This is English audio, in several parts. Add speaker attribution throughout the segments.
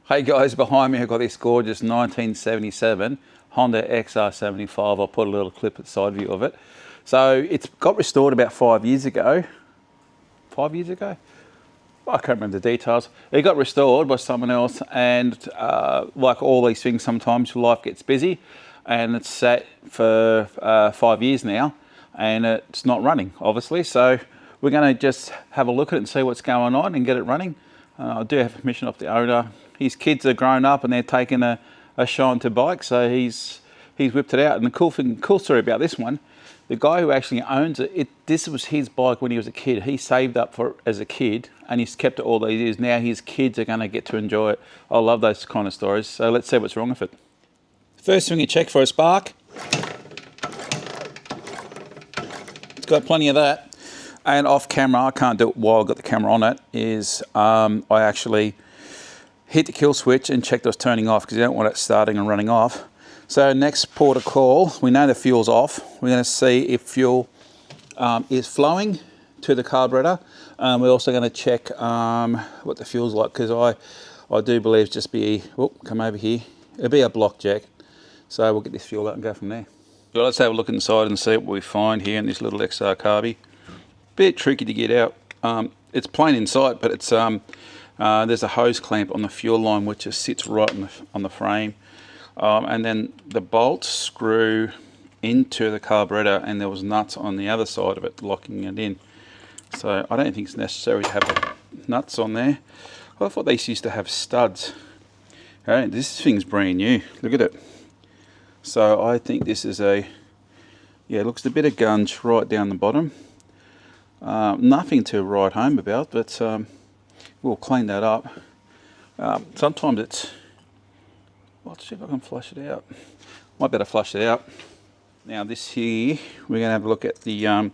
Speaker 1: Hey guys, behind me I've got this gorgeous 1977 Honda XR-75. I'll put a little clip at the side view of it. So it's got restored about 5 years ago. 5 years ago? I can't remember the details. It got restored by someone else, and like all these things, sometimes life gets busy, and it's sat for 5 years now, and it's not running, obviously. So we're going to just have a look at it and see what's going on and get it running. I do have permission off the owner. His kids are grown up and they're taking a shine to bike, so he's whipped it out. And the cool story about this one, the guy who actually owns it, this was his bike when he was a kid. He saved up for it as a kid and he's kept it all these years. Now his kids are going to get to enjoy it. I love those kind of stories. So let's see what's wrong with it. First thing you check for a spark. It's got plenty of that. And off camera, I can't do it while I've got the camera on it, is I actually hit the kill switch and check those turning off because you don't want it starting and running off. So next port of call, we know the fuel's off. We're going to see if fuel is flowing to the carburetor. We're also going to check what the fuel's like, because I do believe just be, come over here, it'll be a block jack. So we'll get this fuel out and go from there. So let's have a look inside and see what we find here in this little XR carby. Bit tricky to get out. It's plain inside, but it's there's a hose clamp on the fuel line which just sits right on the frame, and then the bolts screw into the carburetor, and there was nuts on the other side of it locking it in. So I don't think it's necessary to have nuts on there. I thought these used to have studs. Alright, this thing's brand new. Look at it. So I think this is it looks a bit of gunge right down the bottom. Nothing to write home about, but we'll clean that up. Sometimes it's, let's see if I can flush it out. Might better flush it out. Now this here, we're going to have a look at the,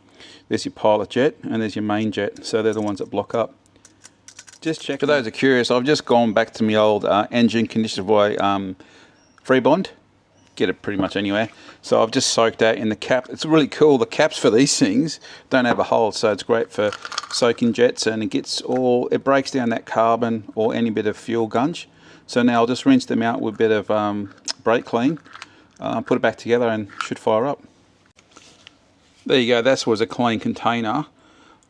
Speaker 1: there's your pilot jet and there's your main jet. So they're the ones that block up. Just check, for those who are curious, I've just gone back to my old engine conditioner by Free Bond. Get it pretty much anywhere. So I've just soaked that in the cap. It's really cool. The caps for these things don't have a hole, so it's great for soaking jets, and it breaks down that carbon or any bit of fuel gunge. So now I'll just rinse them out with a bit of brake clean, put it back together, and should fire up. There you go. That was a clean container.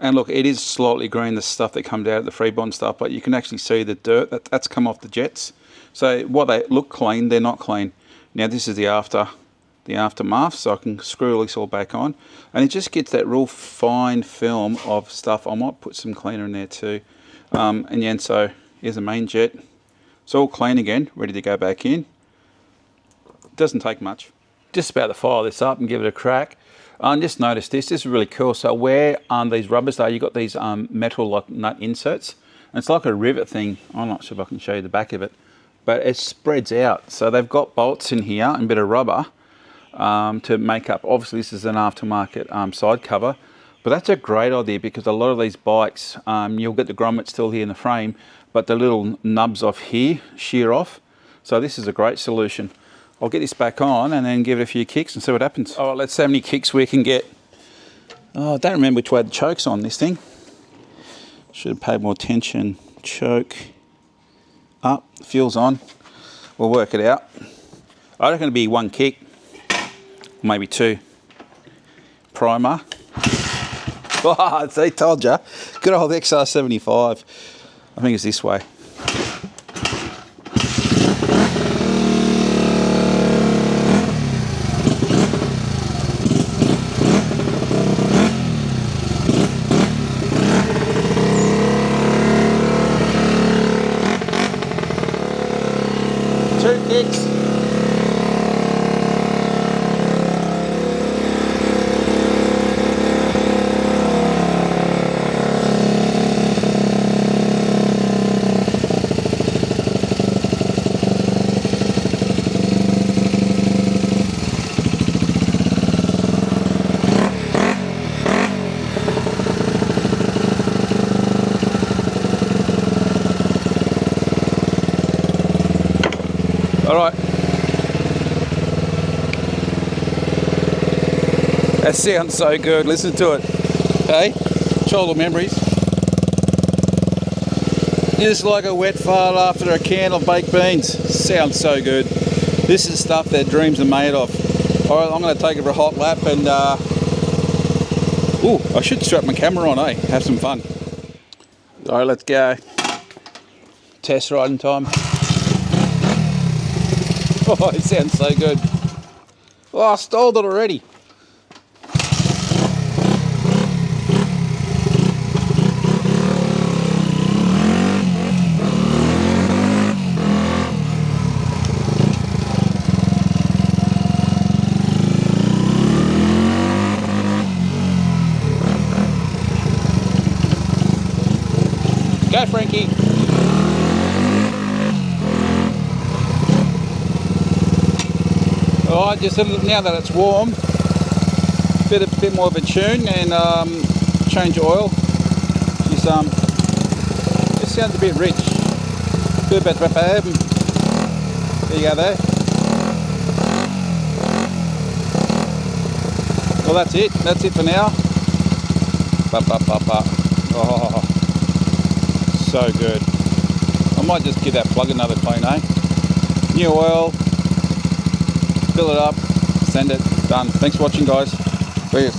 Speaker 1: And look, it is slightly green, the stuff that comes out of the Free Bond stuff, but you can actually see the dirt that's come off the jets. So while they look clean, they're not clean. Now this is the aftermath, so I can screw all this all back on, and it just gets that real fine film of stuff. I might put some cleaner in there too. So here's the main jet. It's all clean again, ready to go back in. It doesn't take much. Just about to fire this up and give it a crack. Just notice this is really cool. So where these rubbers are, you've got these metal like nut inserts, and it's like a rivet thing. I'm not sure if I can show you the back of it, but it spreads out. So they've got bolts in here and a bit of rubber to make up. Obviously this is an aftermarket side cover, but that's a great idea because a lot of these bikes, you'll get the grommet still here in the frame, but the little nubs off here shear off. So this is a great solution. I'll get this back on and then give it a few kicks and see what happens. All right, let's see how many kicks we can get. Oh, I don't remember which way the choke's on this thing. Should have paid more attention. Choke up, fuel's on. We'll work it out. I reckon it'll be one kick, maybe two. Primer. Oh, see, told ya. Good old XR-75. I think it's this way. Two kicks. All right. That sounds so good. Listen to it. Hey, childhood memories. Just like a wet fart after a can of baked beans. Sounds so good. This is stuff that dreams are made of. Alright, I'm going to take it for a hot lap and ooh, I should strap my camera on, eh? Have some fun. Alright, let's go. Test riding time. Oh, it sounds so good. Oh, I stalled it already. Go, Frankie. Alright, just now that it's warm, bit more of a tune and change oil. Just sounds a bit rich. There you go there. Well, that's it. That's it for now. Oh, so good. I might just give that plug another clean, eh? New oil. Fill it up, send it, done. Thanks for watching, guys. Peace.